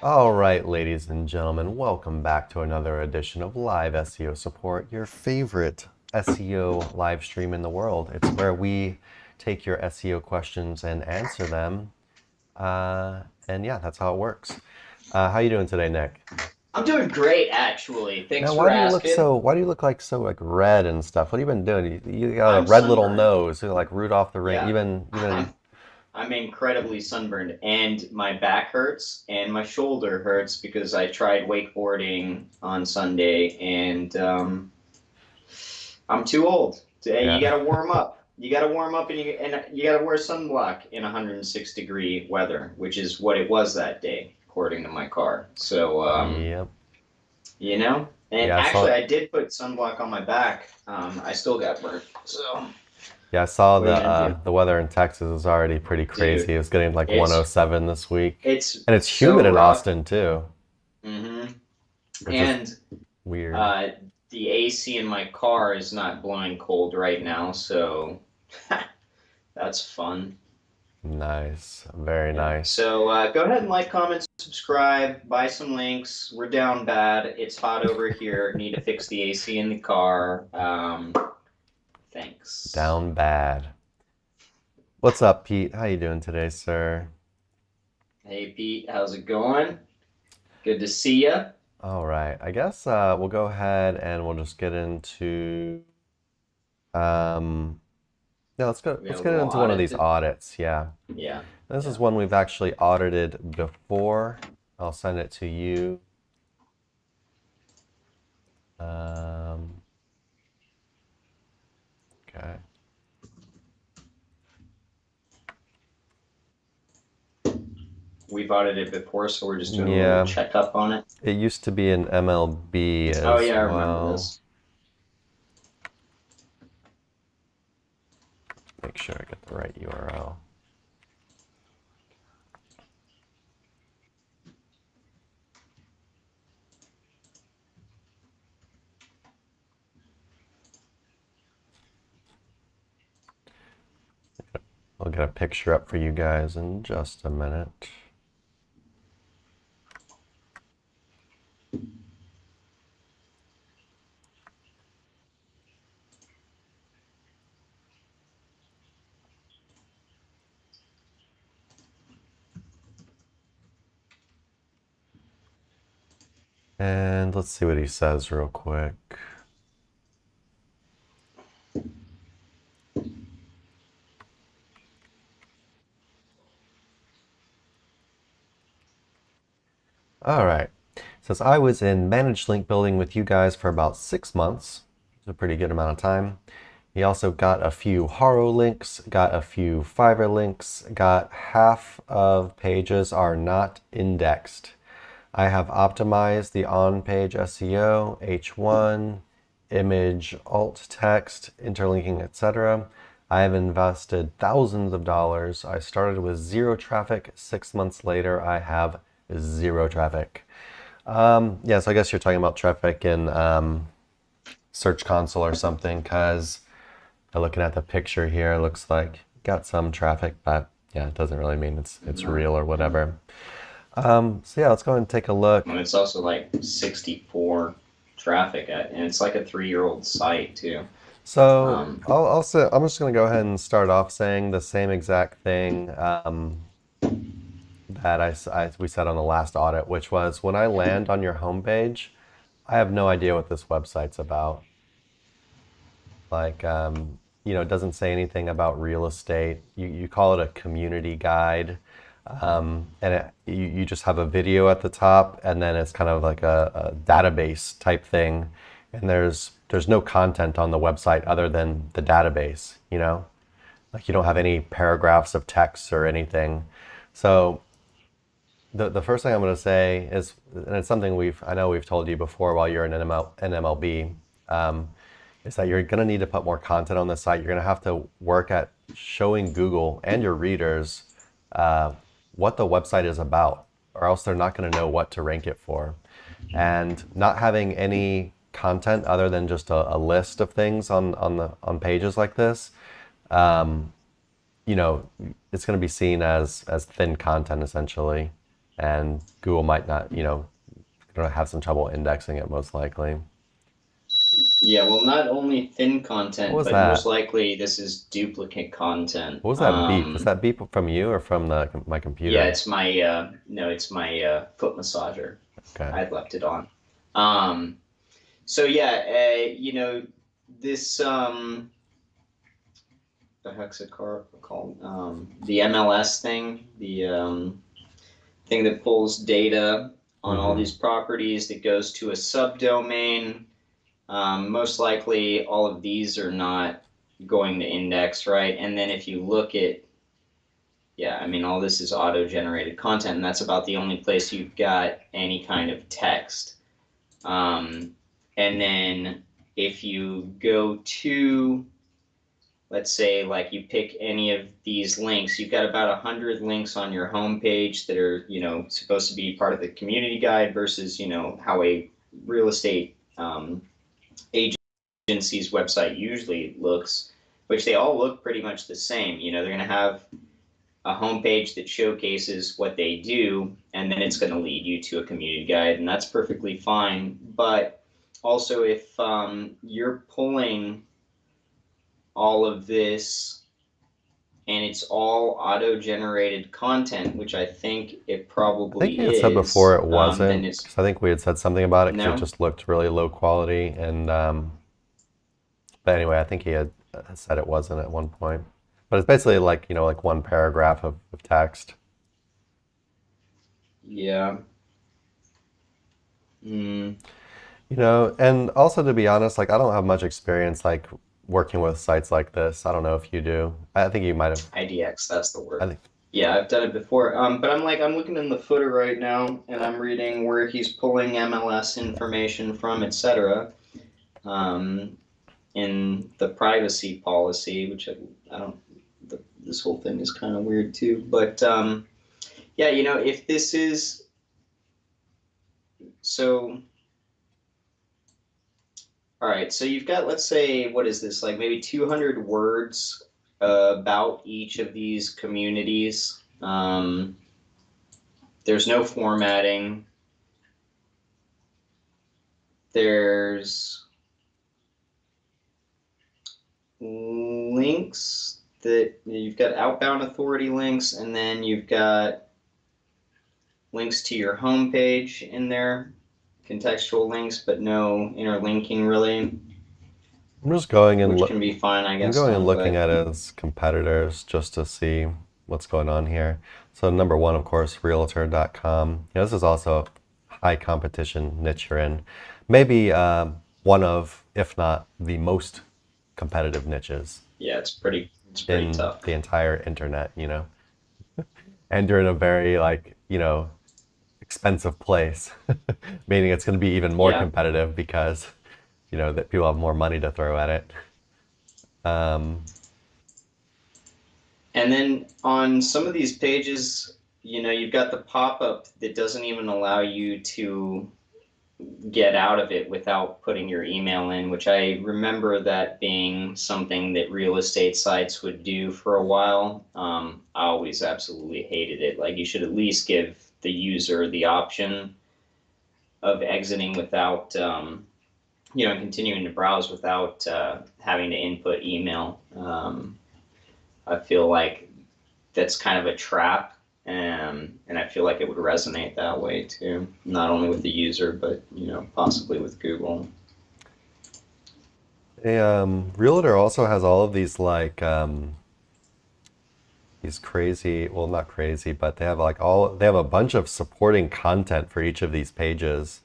All right, ladies and gentlemen, welcome back to another edition of Live SEO Support, your favorite SEO live stream in the world. It's where we take your SEO questions and answer them. And yeah, that's how it works. How you doing today, Nick? I'm doing great, actually. Now, Thanks why for do you look asking. so, why do you look like so like red and stuff? What have you been doing? You got a I'm red little sunburned. nose. You're like Rudolph the Ring. Yeah, Even, I'm incredibly sunburned, and my back hurts and my shoulder hurts because I tried wakeboarding on Sunday, and I'm too old. You yeah. gotta warm up. You gotta warm up, and you gotta wear sunblock in 106-degree weather, which is what it was that day, according to my car. So Yep. you know. And Yeah, I actually, saw. I did put sunblock on my back. I still got burnt. So Yeah, I saw what are you gonna do, the weather in Texas is already pretty crazy. dude? It was getting like It's 107 this week, it's and it's so humid in rough. Austin too, hmm which is And weird. uh, the AC in my car is not blowing cold right now, so that's fun. Nice, very Yeah. nice. So go ahead and like, comment, subscribe, buy some links. We're down bad. It's hot over here. Need to fix the AC in the car. Thanks. Down bad. What's up, Pete? How you doing today, sir? Hey Pete, how's it going? Good to see ya. All right, I guess we'll go ahead and we'll just get into um, yeah, We let's have a get little into one of these audit. audits. Yeah, Yeah, this is yeah. one we've actually audited before. I'll send it to you. Um, okay. We've audited it before, so we're just doing a little Yeah, checkup on it. it used to be an MLB Oh as yeah, I remember well. this. Make sure I get the right URL. I'll get a picture up for you guys in just a minute. And let's see what he says real quick. All right. It says I was in managed link building with you guys for about 6 months. It's a pretty good amount of time. He also got a few Haro links, got a few Fiverr links, got half of pages are not indexed. I have optimized the on-page SEO, H1, image, alt text, interlinking, etc. I have invested thousands of dollars. I started with zero traffic. 6 months later, I have zero traffic. Yeah, so I guess you're talking about traffic in Search Console or something, because looking at the picture here, it looks like got some traffic, but yeah, it doesn't really mean it's No, real or no. whatever. So yeah, let's go and take a look. And it's also like 64 traffic and it's like a 3-year-old site too. So Um, I'm just gonna go ahead and start off saying the same exact thing that we said on the last audit, which was when I land on your homepage, I have no idea what this website's about. Like, it doesn't say anything about real estate. You call it a community guide, you just have a video at the top, and then it's kind of like a database type thing. And there's no content on the website other than the database, Like you don't have any paragraphs of text or anything. So the first thing I'm going to say is, and it's something I know we've told you before while you're in MLB, is that you're going to need to put more content on the site. You're going to have to work at showing Google and your readers what the website is about, or else they're not going to know what to rank it for. And not having any content other than just a list of things on pages like this, you know, it's going to be seen as thin content essentially. and Google might not, gonna have some trouble indexing it most likely. Yeah, well, not only thin What content, was but most that? likely this is duplicate content. What was that beep? Was that beep from you or from my Yeah, computer? it's my no, it's my foot massager. Okay. I'd left it on. Um, so yeah, this the heck's it called? The MLS thing, the thing that pulls data on all Mm-hmm. these properties that goes to a subdomain. Most likely, all of these are not going to index, right? And then if you look at, yeah, I mean, all this is auto-generated content, and that's about the only place you've got any kind of text. And then if you go to, let's say, like you pick any of these links, you've got about 100 links on your homepage that are, supposed to be part of the community guide versus, how a real estate agency's website usually looks, which they all look pretty much the same. They're going to have a homepage that showcases what they do, and then it's going to lead you to a community guide, and that's perfectly fine. But also, if you're pulling all of this and it's all auto-generated content, which I think it I think probably you had said before is, it then wasn't, it's because I think we had said something about it because it no. just looked really low quality. And but anyway, I think he had said it wasn't at one point. But it's basically like like one paragraph of text. Yeah. Mm. And also to be honest, like I don't have much experience like working with sites like this. I don't know if you do. I think you might have. IDX, that's the I word. think. Yeah, I've done it before. But I'm looking in the footer right now, and I'm reading where he's pulling MLS information from, etc. Um, in the privacy policy, which I don't. This whole thing is kind of weird too. But yeah, if this is so. All right, so you've got, let's say, what is this, like maybe 200 words about each of these communities. There's no formatting. There's links that you've got outbound authority links, and then you've got links to your homepage in there, contextual links, but no interlinking really, I'm just going and which can be fine, I I'm guess. going and looking But at his competitors just to see what's going on here. So number one, of course, Realtor.com. This is also a high competition niche you're in. Maybe one of, if not the most competitive niches yeah, it's pretty in tough. the entire internet, And you're in a very like, expensive place, meaning it's going to be even more Yeah. competitive because, that people have more money to throw at it. And then on some of these pages, you've got the pop-up that doesn't even allow you to get out of it without putting your email in, which I remember that being something that real estate sites would do for a while. I always absolutely hated it. Like, you should at least give the user the option of exiting without, continuing to browse without having to input email. I feel like that's kind of a trap, and I feel like it would resonate that way too, not only with the user, but possibly with Google. A realtor also has all of these like these crazy, well, not crazy, but they have they have a bunch of supporting content for each of these pages.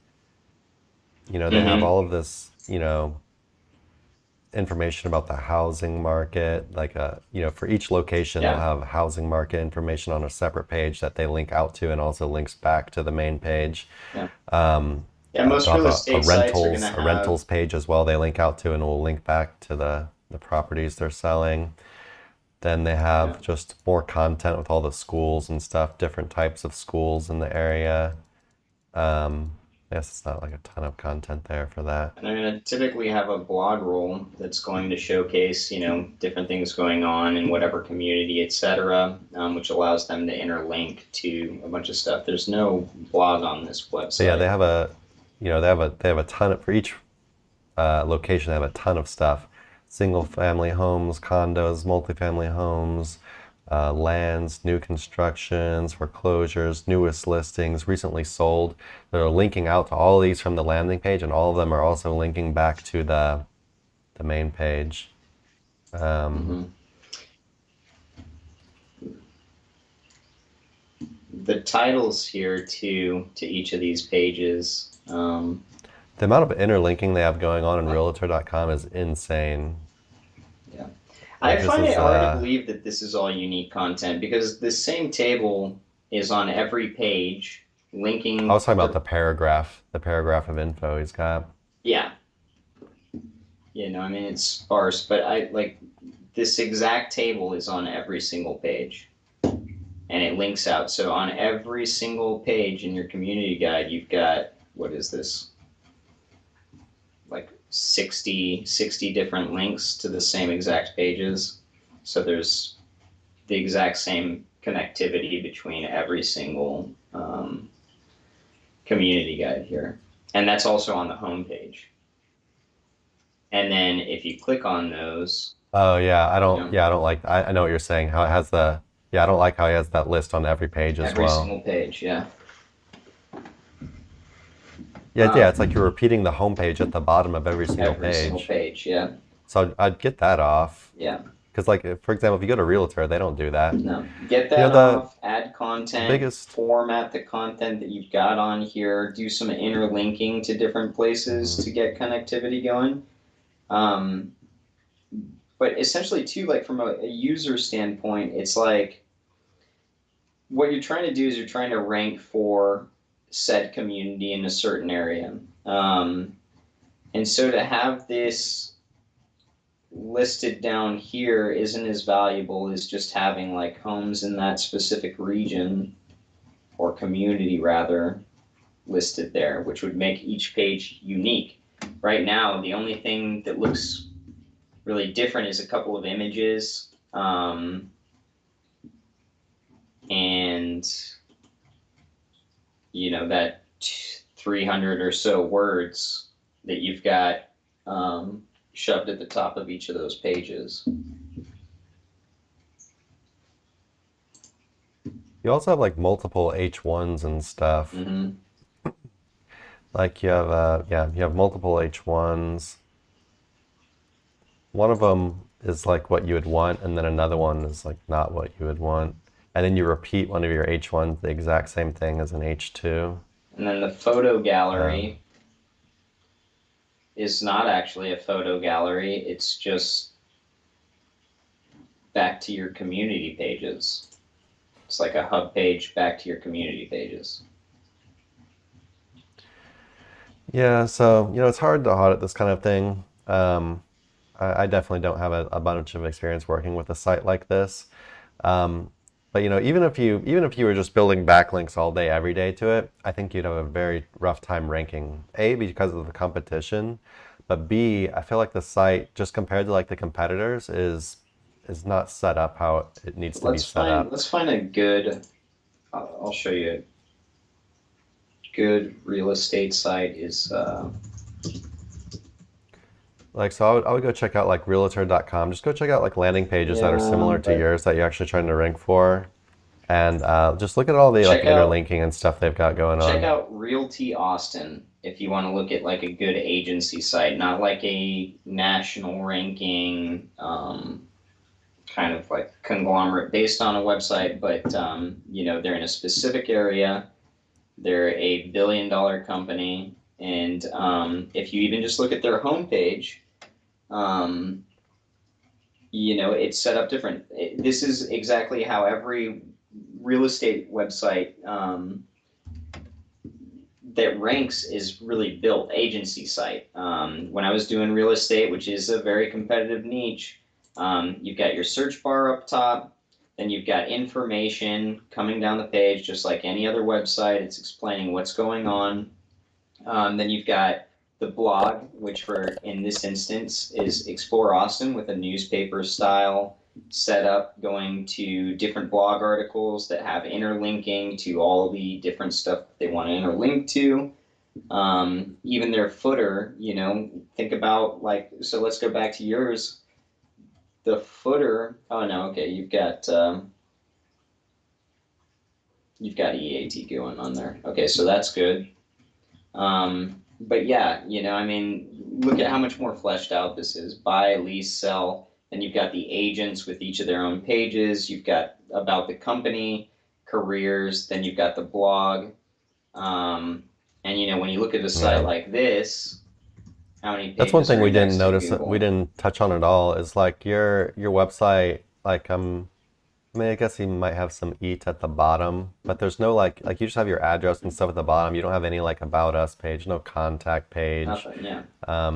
They have Mm-hmm. all of this, information about the housing market, like for each location they'll Yeah, have housing market information on a separate page that they link out to and also links back to the main page. yeah, Um, yeah. Most they'll have real estate sites are gonna a have. rentals page as well. They link out to and will link back to the properties they're selling. Then they Yeah, have just more content with all the schools and stuff, different types of schools in the area. Yes, it's not like a ton of content there for that. And I'm going to typically have a blog roll that's going to showcase, different things going on in whatever community, etc., which allows them to interlink to a bunch of stuff. There's no blog on this website. So yeah, they have a ton of, for each location. They have a ton of stuff: single family homes, condos, multifamily homes, lands, new constructions, foreclosures, newest listings, recently sold. They're linking out to all these from the landing page, and all of them are also linking back to the main page. The titles here to each of these pages. The amount of interlinking they have going on in Realtor.com is insane. Yeah. I find it hard to believe that this is all unique content, because the same table is on every page linking. I was talking about the paragraph of info he's got. Yeah. It's sparse, but this exact table is on every single page. And it links out. So on every single page in your community guide, you've got, what is this? Like 60 different links to the same exact pages. So there's the exact same connectivity between every single community guide here. And that's also on the home page. And then if you click on those. Oh yeah, I don't like, I know what you're saying, how it has I don't like how he has that list on every page as well. Every single page, yeah. Yeah, it's like you're repeating the homepage at the bottom of every single page. Every single page, yeah. So I'd get that off. Yeah. Because, like, for example, if you go to Realtor, they don't do that. No. Get that off, add content, format the content that you've got on here, do some interlinking to different places to get connectivity going. But essentially, too, like from a user standpoint, it's like what you're trying to do is you're trying to rank for said community in a certain area. And so to have this listed down here isn't as valuable as just having like homes in that specific region or community rather listed there, which would make each page unique. Right now, the only thing that looks really different is a couple of images, and that 300 or so words that you've got shoved at the top of each of those pages. You also have like multiple H1s and stuff. Mm-hmm. Like you have multiple H1s. One of them is like what you would want, and then another one is like not what you would want. And then you repeat one of your H1s the exact same thing as an H2. And then the photo gallery is not actually a photo gallery. It's just back to your community pages. It's like a hub page back to your community pages. Yeah, so, it's hard to audit this kind of thing. I definitely don't have a bunch of experience working with a site like this. But even if you were just building backlinks all day, every day to it, I think you'd have a very rough time ranking. A, because of the competition, but B, I feel like the site, just compared to like the competitors, is not set up how it needs to be set up. Let's find a good. I'll show you. A good real estate site is. So I would go check out like Realtor.com. Just go check out like landing pages that are similar to yours that you're actually trying to rank for, and just look at all the interlinking and stuff they've got going on. Check out Realty Austin if you want to look at like a good agency site, not like a national ranking kind of like conglomerate based on a website, but they're in a specific area. They're a $1 billion company, and if you even just look at their homepage. It's set up different. This is exactly how every real estate website that ranks is really built, agency site. When I was doing real estate, which is a very competitive niche, you've got your search bar up top, then you've got information coming down the page, just like any other website. It's explaining what's going on. Then you've got the blog, which for in this instance is Explore Austin with a newspaper style setup, going to different blog articles that have interlinking to all the different stuff that they want to interlink to. Even their footer, think about so let's go back to yours. The footer, oh no, okay, you've got EAT going on there. Okay, so that's good. But yeah, look at how much more fleshed out this is. Buy, lease, sell. Then you've got the agents with each of their own pages. You've got about the company, careers. Then you've got the blog. And when you look at a site like this, how many pages That's one thing are we didn't indexed to notice, Google? we didn't touch on at all, is like your website, like I guess you might have some EAT at the bottom, but there's no like you just have your address and stuff at the bottom. You don't have any like about us page, no contact page. Nothing, yeah.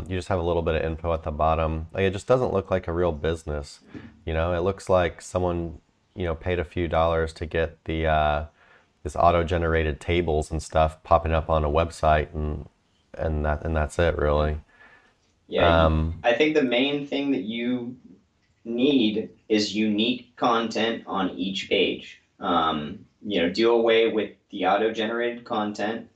You just have a little bit of info at the bottom. Like it just doesn't look like a real business. It looks like someone, paid a few dollars to get the this auto-generated tables and stuff popping up on a website, and that's it really. Yeah, I think the main thing that you need is unique content on each page. Do away with the auto-generated content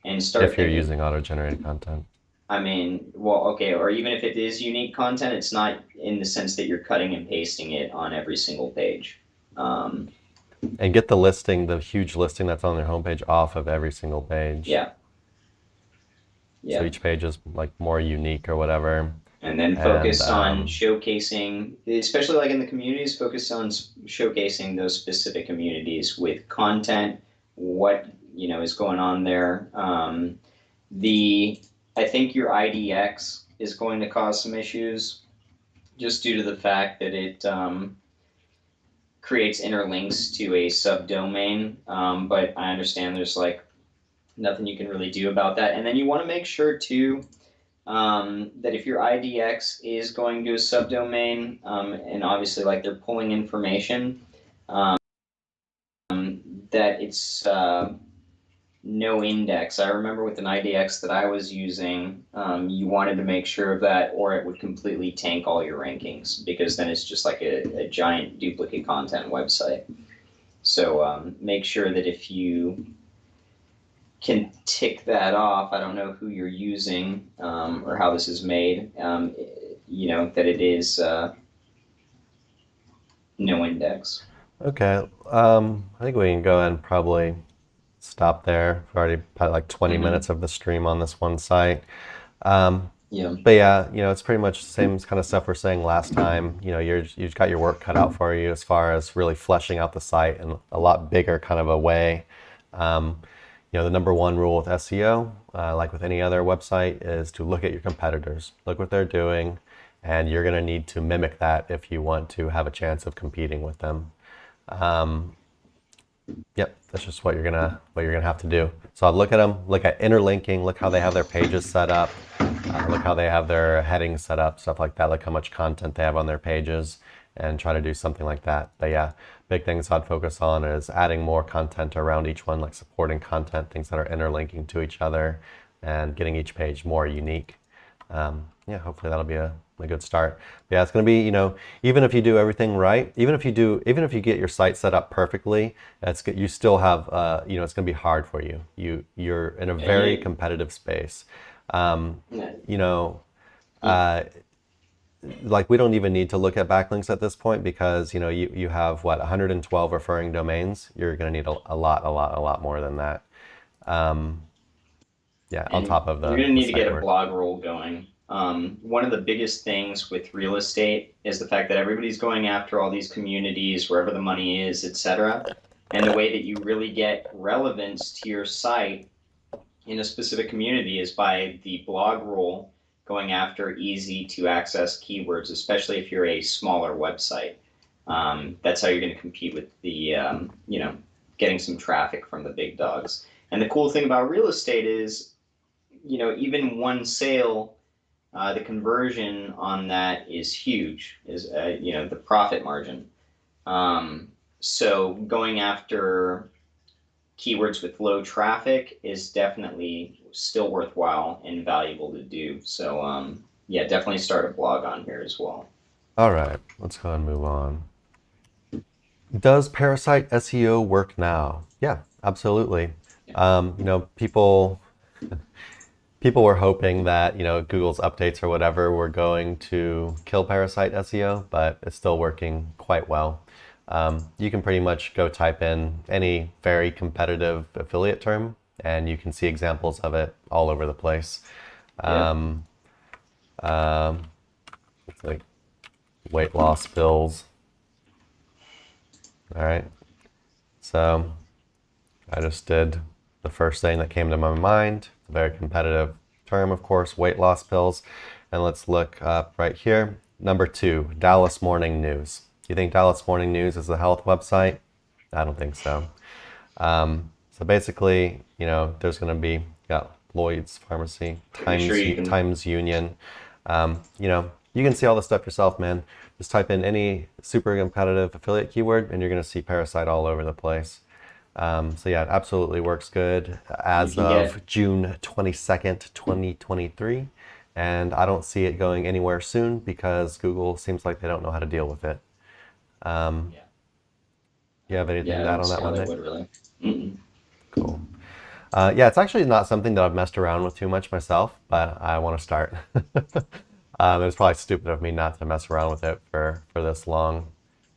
and start If you're thinking, using auto-generated content. okay, or even if it is unique content, it's not in the sense that you're cutting and pasting it on every single page. And get the huge listing that's on their homepage off of every single page. Yeah. So each page is like more unique or whatever. And then focus on showcasing, especially like in the communities, focus on showcasing those specific communities with content, what is going on there. I think your IDX is going to cause some issues just due to the fact that it creates interlinks to a subdomain, but I understand there's like nothing you can really do about that. And then you want to make sure too that if your IDX is going to a subdomain, and obviously like they're pulling information, that it's no index. I remember with an IDX that I was using, you wanted to make sure of that, or it would completely tank all your rankings, because then it's just like a giant duplicate content website. So make sure that if you can tick that off, I don't know who you're using or how this is made, that it is no index. Okay. I think we can go ahead and probably stop there. We've already had like 20 minutes of the stream on this one site. But yeah, it's pretty much the same kind of stuff we're saying last time. You've got your work cut out for you as far as really fleshing out the site in a lot bigger kind of a way. The number one rule with SEO, like with any other website, is to look at your competitors, look what they're doing, and you're going to need to mimic that if you want to have a chance of competing with them. Yep, that's just what you're gonna have to do. So I'd look at them, look at interlinking, look how they have their pages set up, look how they have their headings set up, stuff like that, like how much content they have on their pages, and try to do something like that. But yeah, big things I'd focus on is adding more content around each one, like supporting content, things that are interlinking to each other, and getting each page more unique. Hopefully that'll be a good start. But yeah, it's going to be, even if you do everything right, even if you get your site set up perfectly, you still have, it's going to be hard for you. You're in a very competitive space. Like we don't even need to look at backlinks at this point, because you have 112 referring domains. You're going to need a lot more than that. On top of you're going to need to get a blog roll going. One of the biggest things with real estate is the fact that everybody's going after all these communities, wherever the money is, etc. And the way that you really get relevance to your site in a specific community is by the blog roll going after easy to access keywords, especially if you're a smaller website. That's how you're going to compete with the, getting some traffic from the big dogs. And the cool thing about real estate is, even one sale, the conversion on that is huge, is, the profit margin. So going after keywords with low traffic is definitely still worthwhile and valuable to do. So yeah, definitely start a blog on here as well. All right, let's go and move on. Does parasite SEO work now? Yeah, absolutely. People were hoping that, Google's updates or whatever were going to kill parasite SEO, but it's still working quite well. You can pretty much go type in any very competitive affiliate term, and you can see examples of it all over the place. It's like weight loss pills. All right. So I just did the first thing that came to my mind. It's a very competitive term, of course, weight loss pills. And let's look up right here. Number 2, Dallas Morning News. You think Dallas Morning News is a health website? I don't think so. So basically, there's going to be Lloyd's Pharmacy, Times Union. You can see all this stuff yourself, man. Just type in any super competitive affiliate keyword and you're going to see parasite all over the place. So yeah, it absolutely works good as of June 22nd, 2023. And I don't see it going anywhere soon because Google seems like they don't know how to deal with it. You have anything to add on that one, Nick? Really. Cool. Yeah, it's actually not something that I've messed around with too much myself, but I want to start. It's probably stupid of me not to mess around with it for this long.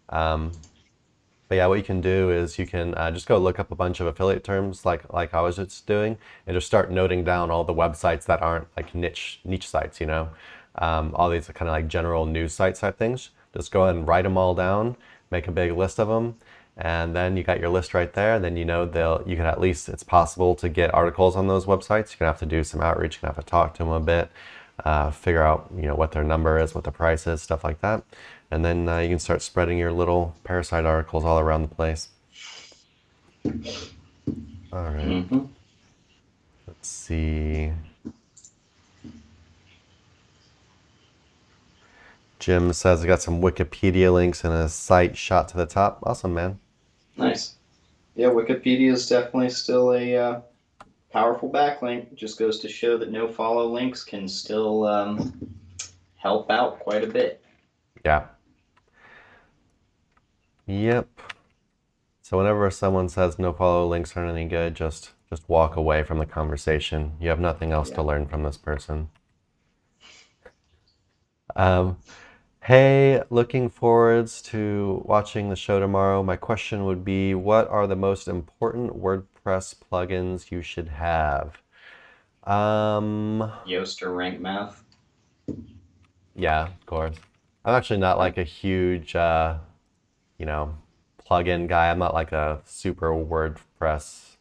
But yeah, what you can do is you can just go look up a bunch of affiliate terms like I was just doing, and just start noting down all the websites that aren't like niche sites, all these kind of like general news sites type things. Just go ahead and write them all down, make a big list of them, and then you got your list right there. Then you can at least, it's possible to get articles on those websites. You're gonna have to do some outreach, you're gonna have to talk to them a bit, figure out what their number is, what the price is, stuff like that. And then you can start spreading your little parasite articles all around the place. All right. Let's see. Jim says I got some Wikipedia links and a site shot to the top. Awesome, man. Nice. Yeah, Wikipedia is definitely still a powerful backlink. It just goes to show that no follow links can still help out quite a bit. Yeah. Yep. So whenever someone says no follow links aren't any good, just walk away from the conversation. You have nothing else to learn from this person. Hey, looking forwards to watching the show tomorrow. My question would be, what are the most important WordPress plugins you should have? Yoast or Rank Math? Yeah, of course. I'm actually not like a huge, plugin guy. I'm not like a super WordPress,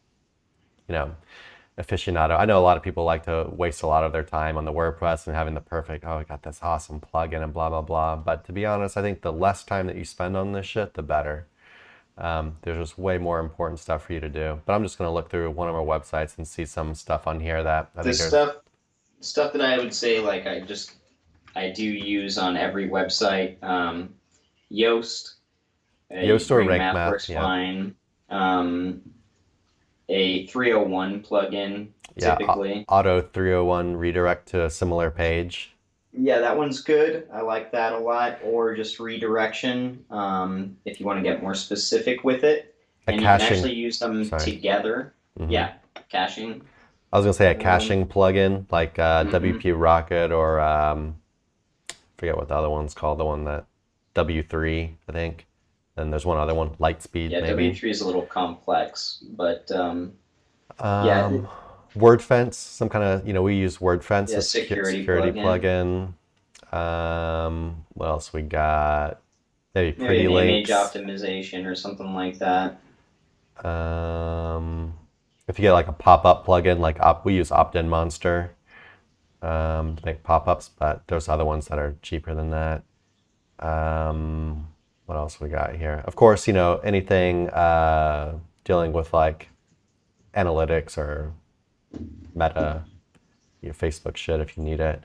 aficionado. I know a lot of people like to waste a lot of their time on the WordPress and having the perfect, I got this awesome plugin and blah, blah, blah. But to be honest, I think the less time that you spend on this shit, the better. There's just way more important stuff for you to do. But I'm just going to look through one of our websites and see some stuff on here that I think stuff that I would say, like I do use on every website. Yoast or Rank Math works fine. A 301 plugin, typically. Auto 301 redirect to a similar page. Yeah, that one's good. I like that a lot. Or just redirection, if you want to get more specific with it. And you can actually use them together. Mm-hmm. Yeah, caching. I was going to say a caching plugin, like WP Rocket or forget what the other one's called, the one that W3, I think. Then there's one other one, Lightspeed, maybe. W3 is a little complex, but WordFence, some kind of, we use WordFence, a security plugin. What else we got? Maybe Pretty Links. Image optimization or something like that. If you get like a pop-up plugin, like we use Opt-in Monster to make pop-ups, but there's other ones that are cheaper than that. What else we got here? Of course, anything dealing with like analytics or meta, Facebook shit if you need it.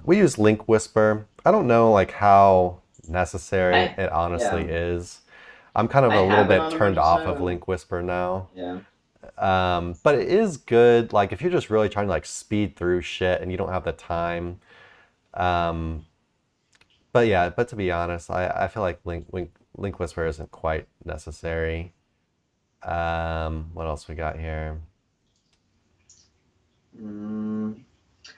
We use Link Whisper. I don't know like how necessary it honestly is. I'm kind of I a little have it bit on turned off of emergency. Link Whisper now. Yeah. But it is good. Like if you're just really trying to like speed through shit and you don't have the time. Um, but yeah, but to be honest, I feel like Link Whisper isn't quite necessary. What else we got here?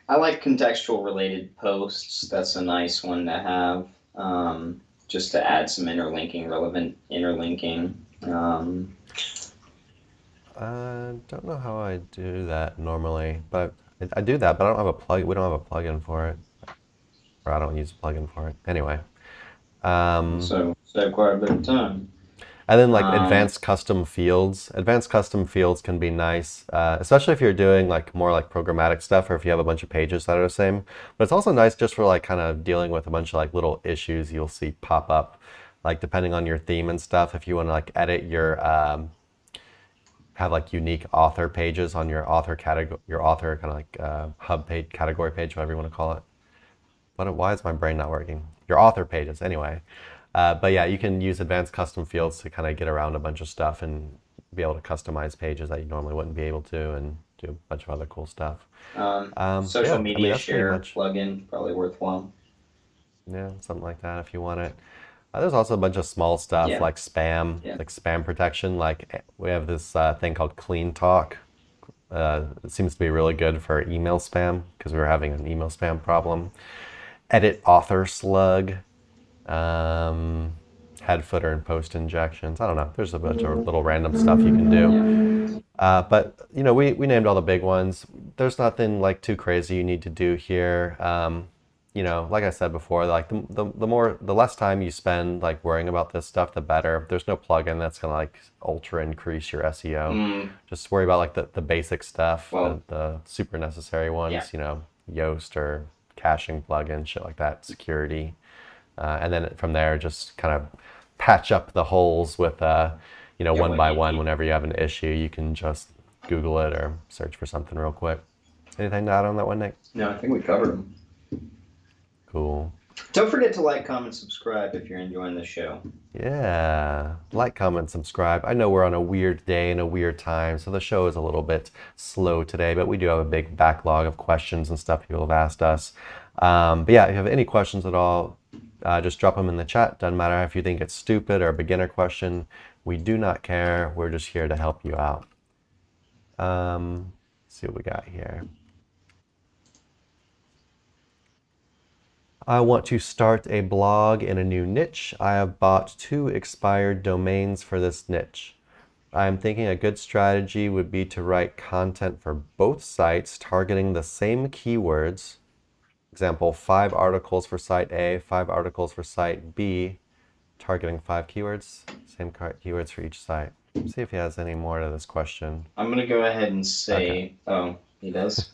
I like contextual related posts. That's a nice one to have, just to add some relevant interlinking. I don't know how I do that normally, but I do that, but I don't have a plug. We don't have a plugin for it, or I don't use a plugin for it. Anyway, So save quite a bit of time. and then like advanced custom fields. Advanced custom fields can be nice, especially if you're doing like more like programmatic stuff or if you have a bunch of pages that are the same. But it's also nice just for like kind of dealing with a bunch of like little issues you'll see pop up, like depending on your theme and stuff. If you want to like edit your have like unique author pages on your author category, your author kind of like hub page, category page, whatever you want to call it. But why is my brain not working? Your author pages, anyway. But yeah, you can use advanced custom fields to kind of get around a bunch of stuff and be able to customize pages that you normally wouldn't be able to, and do a bunch of other cool stuff. Social media That's pretty share much, plugin, probably worthwhile. yeah, something like that if you want it. There's also a bunch of small stuff Yeah. like spam, Yeah. like spam protection. Like we have this thing called Clean Talk. It seems to be really good for email spam because we were having an email spam problem. Edit author slug, head footer and post injections. I don't know. There's a bunch of little random stuff you can do. But you know, we named all the big ones. There's nothing like too crazy you need to do here. You know, like I said before, like the less time you spend like worrying about this stuff, the better. There's no plugin that's gonna like ultra increase your SEO. Just worry about like the basic stuff, Well, the super necessary ones. yeah. You know, Yoast or caching plugin, shit like that, security, and then from there just kind of patch up the holes with you know, one what by you one. need. Whenever you have an issue, you can just Google it or search for something real quick. Anything to add on that one, Nick? No, I think we covered them. Cool. Don't forget to like, comment, subscribe if you're enjoying the show. Yeah. Like, comment, subscribe. I know we're on a weird day and a weird time, so the show is a little bit slow today, but we do have a big backlog of questions and stuff people have asked us. But yeah, if you have any questions at all, just drop them in the chat. Doesn't matter if you think it's stupid or a beginner question. We do not care. We're just here to help you out. Let's see what we got here. I want to start a blog in a new niche. I have bought 2 expired domains for this niche. I am thinking a good strategy would be to write content for both sites targeting the same keywords. Example, 5 articles for site A, 5 articles for site B, targeting 5 keywords, same keywords for each site. Let's see if he has any more to this question. I'm going to go ahead and say, Okay. oh, he does?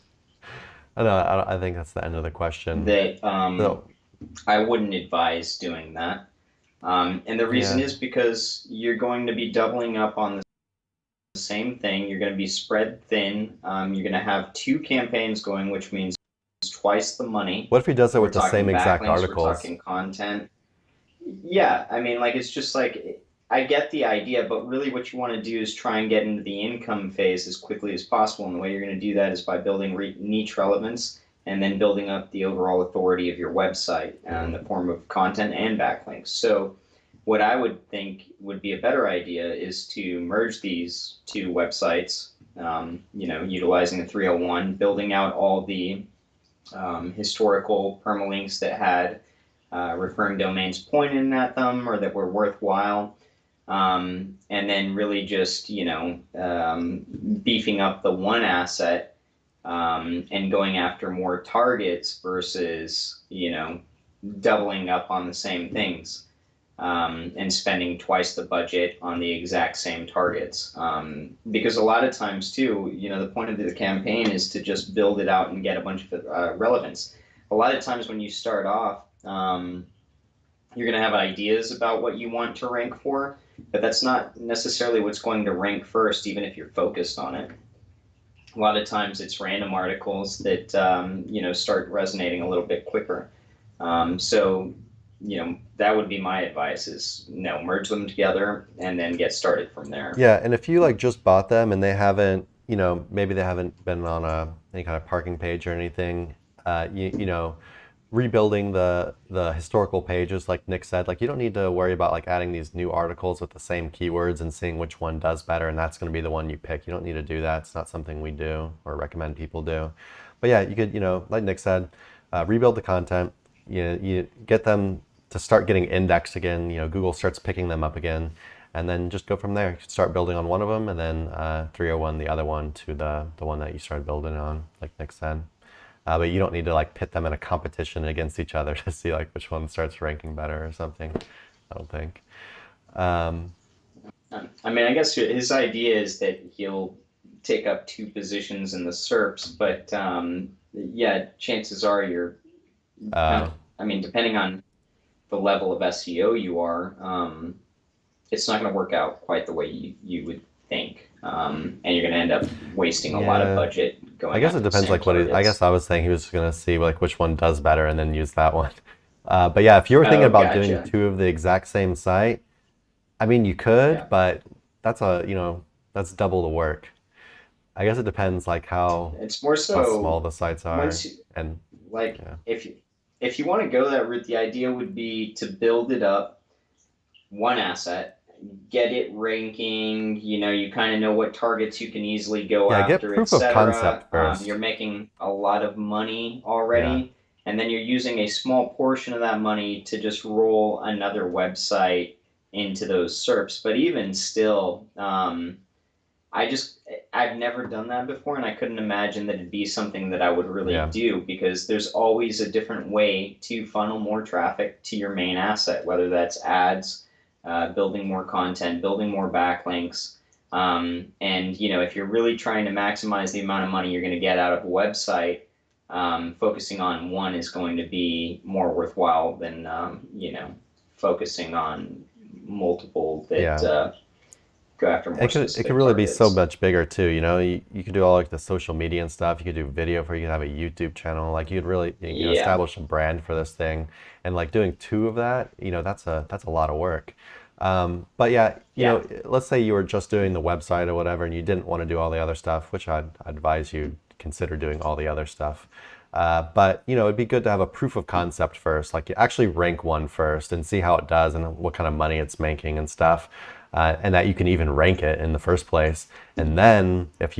I think that's the end of the question. That So, I wouldn't advise doing that. And the reason yeah. is because you're going to be doubling up on the same thing. You're going to be spread thin. You're going to have 2 campaigns going, which means twice the money. What if he does it We're with the same talking exact backlinks, articles? We're talking content. Yeah, I mean, like, it's just like, I get the idea, but really what you want to do is try and get into the income phase as quickly as possible. And the way you're going to do that is by building niche relevance and then building up the overall authority of your website in the form of content and backlinks. So what I would think would be a better idea is to merge these 2 websites, you know, utilizing the 301, building out all the historical permalinks that had referring domains pointing at them or that were worthwhile. And then really just, you know, beefing up the one asset and going after more targets versus, you know, doubling up on the same things and spending twice the budget on the exact same targets. Because a lot of times too, you know, the point of the campaign is to just build it out and get a bunch of relevance. A lot of times when you start off, you're going to have ideas about what you want to rank for, but that's not necessarily what's going to rank first, even if you're focused on it. A lot of times it's random articles that, you know, start resonating a little bit quicker. So that would be my advice is, merge them together and then get started from there. Yeah, and if you like just bought them and they haven't, maybe they haven't been on any kind of parking page or anything, rebuilding the historical pages, like Nick said, like you don't need to worry about like adding these new articles with the same keywords and seeing which one does better, and that's going to be the one you pick. You don't need to do that. It's not something we do or recommend people do. But yeah, you could, like Nick said, rebuild the content. You get them to start getting indexed again. Google starts picking them up again, and then just go from there. You start building on one of them, and then 301 the other one to the one that you started building on, like Nick said. But you don't need to like pit them in a competition against each other to see like which one starts ranking better or something. I don't think. I mean, I guess his idea is that he'll take up two positions in the SERPs, but yeah, chances are you're kind of, I mean, depending on the level of SEO you are, it's not going to work out quite the way you would think, and you're going to end up wasting a lot of Yeah. budget going I guess after it the depends same like what I targets. guess I was saying he was gonna see like which one does better and then use that one. But yeah, if you were thinking Oh, about doing gotcha. two of the exact same site, I mean you could, Yeah, but that's that's double the work. I guess it depends like it's more how small so the sites are, once you, and like yeah. if you want to go that route, the idea would be to build it up one asset, get it ranking. You kind of know what targets you can easily go Yeah, get after, proof of concept etc. first. You're making a lot of money Yeah. already, and then you're using a small portion of that money to just roll another website into those SERPs. But even still, I just I've never done that before, and I couldn't imagine that it'd be something that I would really Yeah. do because there's always a different way to funnel more traffic to your main asset, whether that's ads, building more content, building more backlinks. And if you're really trying to maximize the amount of money you're going to get out of a website, focusing on one is going to be more worthwhile than focusing on multiple that Yeah. go after more It could specific really be so targets. much bigger too. You could do all like the social media and stuff. You could do video for you could have a YouTube channel. Like you could really Yeah, establish a brand for this thing. And like doing two of that, that's a lot of work. But yeah, yeah, let's say you were just doing the website or whatever, and you didn't want to do all the other stuff, which I'd advise you consider doing all the other stuff. But it'd be good to have a proof of concept first. Like you actually rank one first and see how it does and what kind of money it's making and stuff, and that you can even rank it in the first place. And then if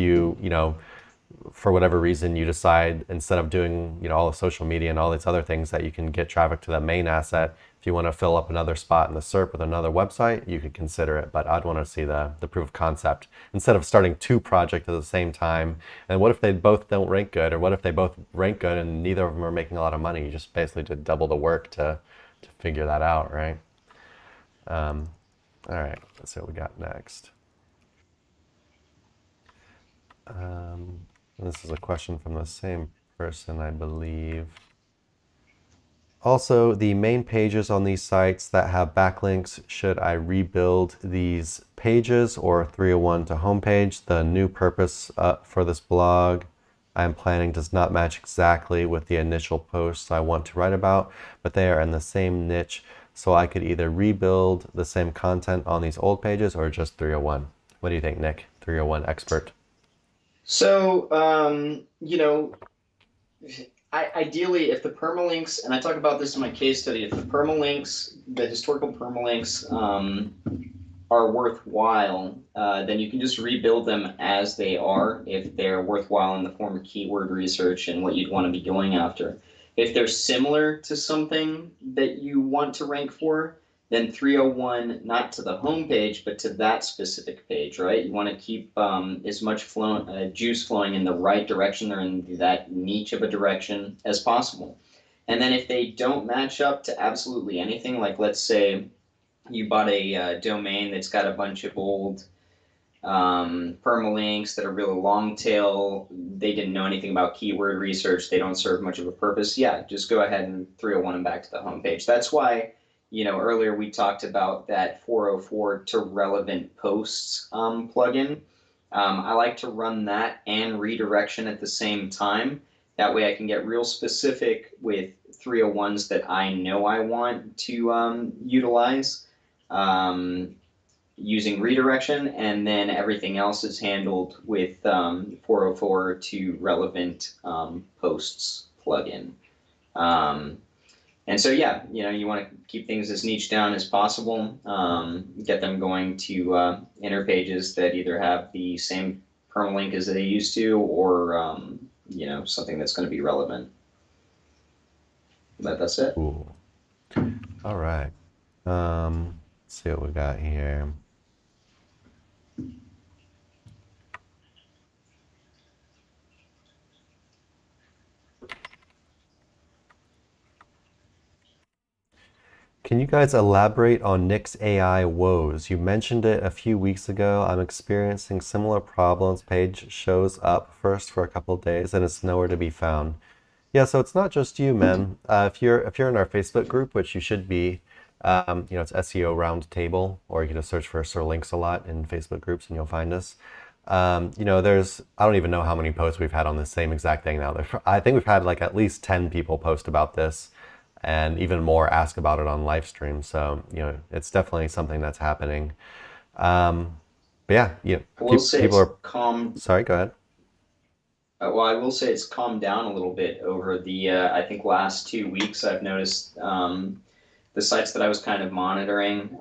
for whatever reason you decide instead of doing all the social media and all these other things that you can get traffic to the main asset, if you want to fill up another spot in the SERP with another website, you could consider it. But I'd want to see the proof of concept instead of starting two projects at the same time. And what if they both don't rank good, or what if they both rank good and neither of them are making a lot of money? You just basically did double the work to figure that out, right? All right, let's see what we got next. This is a question from the same person, I believe. Also, the main pages on these sites that have backlinks, should I rebuild these pages or 301 to homepage? The new purpose for this blog I am planning does not match exactly with the initial posts I want to write about, but they are in the same niche, so I could either rebuild the same content on these old pages or just 301. What do you think, Nick? 301 expert. So, ideally, if the permalinks, and I talk about this in my case study, if the permalinks, the historical permalinks, are worthwhile, then you can just rebuild them as they are if they're worthwhile in the form of keyword research and what you'd want to be going after. If they're similar to something that you want to rank for, then 301 not to the home page, but to that specific page, right? You want to keep as much juice flowing in the right direction or in that niche of a direction as possible. And then if they don't match up to absolutely anything, like let's say you bought a domain that's got a bunch of old permalinks that are really long tail. They didn't know anything about keyword research. They don't serve much of a purpose. Yeah, just go ahead and 301 them back to the homepage. That's why, earlier we talked about that 404 to relevant posts plugin. I like to run that and redirection at the same time That way I can get real specific with 301s that I know I want to utilize using redirection, and then everything else is handled with 404 to relevant posts plugin. And so, yeah, you want to keep things as niche down as possible, get them going to inner pages that either have the same permalink as they used to, or, something that's going to be relevant. But that's it. Cool. All right. Let's see what we got here. Can you guys elaborate on Nick's AI woes? You mentioned it a few weeks ago. I'm experiencing similar problems. Page shows up first for a couple of days and it's nowhere to be found. Yeah, so it's not just you, man. If you're in our Facebook group, which you should be, it's SEO Roundtable, or you can just search for Sir Links a lot in Facebook groups and you'll find us. There's, I don't even know how many posts we've had on the same exact thing now. I think we've had like at least 10 people post about this, and even more ask about it on Livestream. So, it's definitely something that's happening. But yeah, I will say people it's are calmed. Sorry, go ahead. Well, I will say it's calmed down a little bit over the, I think, last 2 weeks. I've noticed the sites that I was kind of monitoring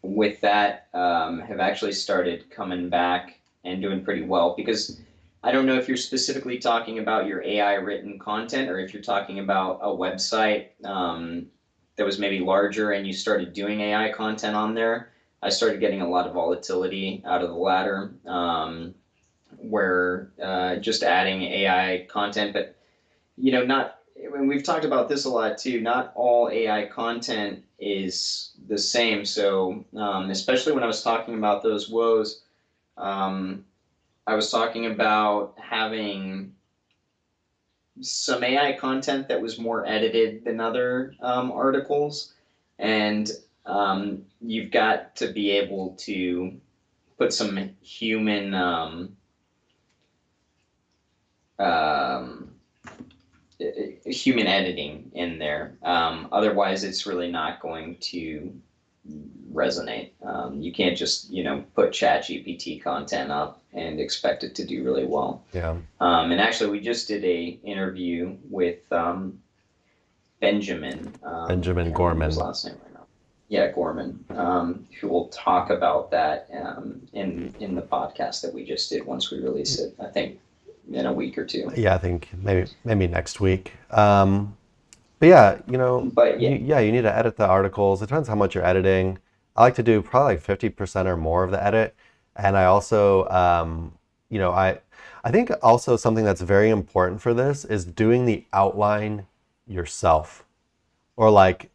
with that have actually started coming back and doing pretty well, because I don't know if you're specifically talking about your AI written content, or if you're talking about a website that was maybe larger and you started doing AI content on there. I started getting a lot of volatility out of the latter, where just adding AI content, but not. And we've talked about this a lot too. Not all AI content is the same. So especially when I was talking about those woes, I was talking about having some AI content that was more edited than other articles, and you've got to be able to put some human human editing in there. Otherwise, it's really not going to resonate. You can't just put ChatGPT content up and expect it to do really well. Yeah. And actually, we just did a interview with Benjamin. Benjamin I can't remember Gorman. his last name right now. Yeah, Gorman, who will talk about that in the podcast that we just did once we release it. I think in a week or two. Yeah, I think maybe next week. But yeah, you need to edit the articles. It depends how much you're editing. I like to do probably like 50% or more of the edit. And I also, I think also something that's very important for this is doing the outline yourself, or like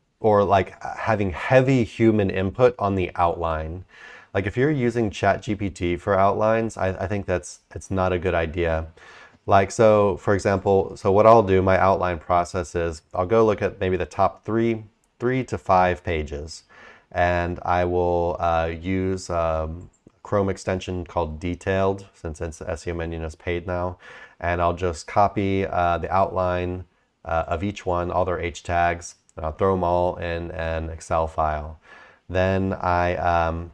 having heavy human input on the outline. Like if you're using ChatGPT for outlines, I think it's not a good idea. Like, so for example, so what I'll do, my outline process is I'll go look at maybe the top three to five pages, and I will use Chrome extension called Detailed, since it's the SEO menu is paid now, and I'll just copy the outline of each one, all their H tags, and I'll throw them all in an Excel file. Then I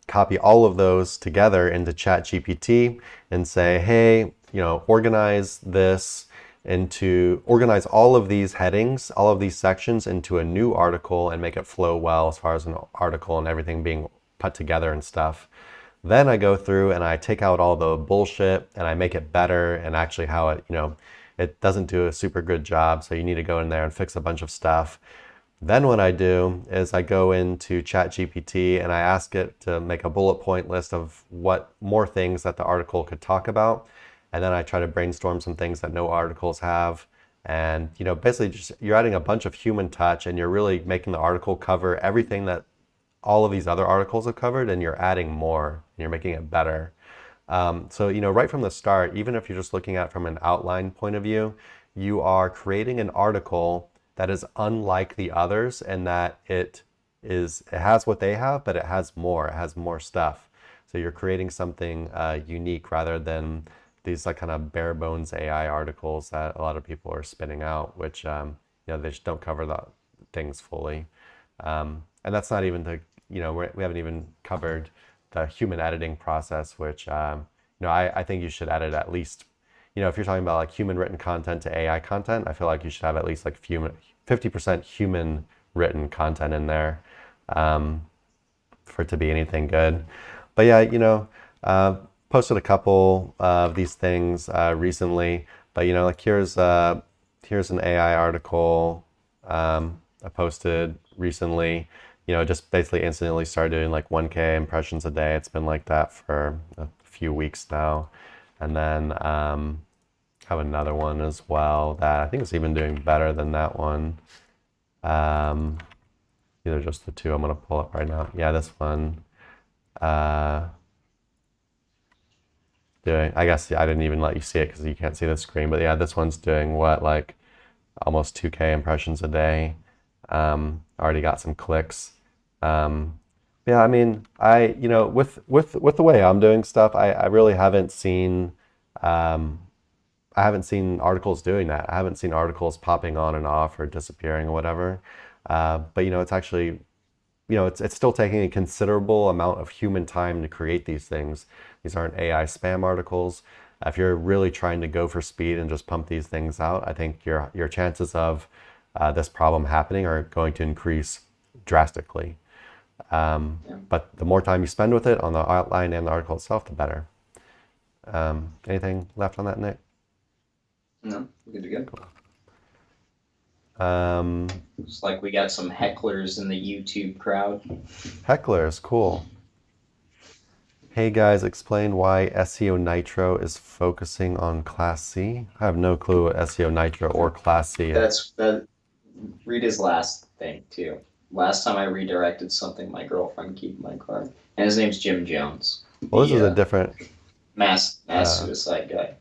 copy all of those together into ChatGPT and say, hey, organize all of these headings, all of these sections into a new article and make it flow well as far as an article and everything being put together and stuff. Then I go through and I take out all the bullshit and I make it better, and actually how it doesn't do a super good job. So you need to go in there and fix a bunch of stuff. Then what I do is I go into ChatGPT and I ask it to make a bullet point list of what more things that the article could talk about. And then I try to brainstorm some things that no articles have. And, basically just you're adding a bunch of human touch, and you're really making the article cover everything that all of these other articles have covered, and you're adding more and you're making it better. So, right from the start, even if you're just looking at it from an outline point of view, you are creating an article that is unlike the others, and that it has what they have, but it has more stuff. So you're creating something unique rather than these like kind of bare bones AI articles that a lot of people are spinning out, which they just don't cover the things fully. And that's not even we haven't even covered the human editing process, which I think you should edit at least, if you're talking about like human written content to AI content, I feel like you should have at least like 50% human written content in there for it to be anything good. But yeah, posted a couple of these things recently, but like here's an AI article I posted recently. Just basically instantly started doing like 1K impressions a day. It's been like that for a few weeks now. And then have another one as well that I think is even doing better than that one. These are just the two I'm going to pull up right now. Yeah, this one. I guess I didn't even let you see it because you can't see the screen. But yeah, this one's doing what, like almost 2K impressions a day. Already got some clicks. Yeah, I mean, with the way I'm doing stuff, I really haven't seen articles doing that. I haven't seen articles popping on and off or disappearing or whatever. But it's actually, it's still taking a considerable amount of human time to create these things. These aren't AI spam articles. If you're really trying to go for speed and just pump these things out, I think your chances of this problem happening are going to increase drastically. But the more time you spend with it on the outline and the article itself, the better. Anything left on that, Nick? No, good to go. Cool. It's like we got some hecklers in the YouTube crowd. Hecklers, cool. Hey guys, explain why SEO Nitro is focusing on Class C. I have no clue what SEO Nitro or Class C is. Read his last thing too. Last time I redirected something, my girlfriend kept my card, and his name's Jim Jones. Well, this is a different mass suicide guy.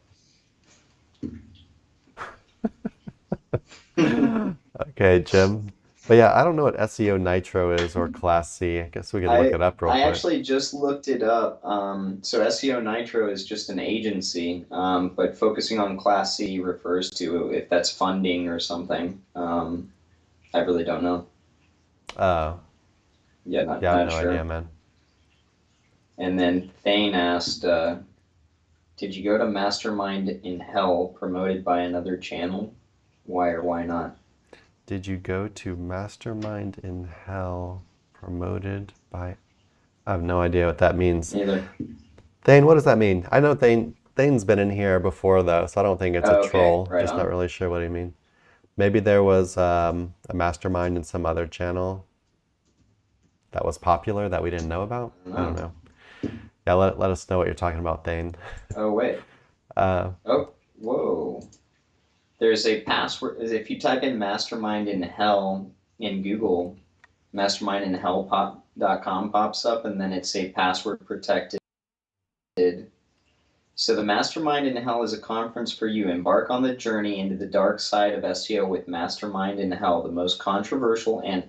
Okay, Jim. But yeah, I don't know what SEO Nitro is or Class C. I guess we could look it up real quick. I actually just looked it up. So SEO Nitro is just an agency, but focusing on Class C refers to if that's funding or something. I really don't know. Yeah, I have no idea, man. And then Thane asked, did you go to Mastermind in Hell promoted by another channel? Why or why not? Did you go to Mastermind in Hell promoted by... I have no idea what that means. Neither. Thane, what does that mean? I know Thane's been in here before, though, so I don't think it's a troll. Right Just not really sure what he means. Maybe there was a mastermind in some other channel that was popular that we didn't know about? I don't know. Yeah, let us know what you're talking about, Thane. Oh, wait. Whoa. There's a password. If you type in Mastermind in Hell in Google, mastermindinhell.com pops up, and then it's a password protected. So the Mastermind in Hell is a conference for you. Embark on the journey into the dark side of SEO with Mastermind in Hell, the most controversial and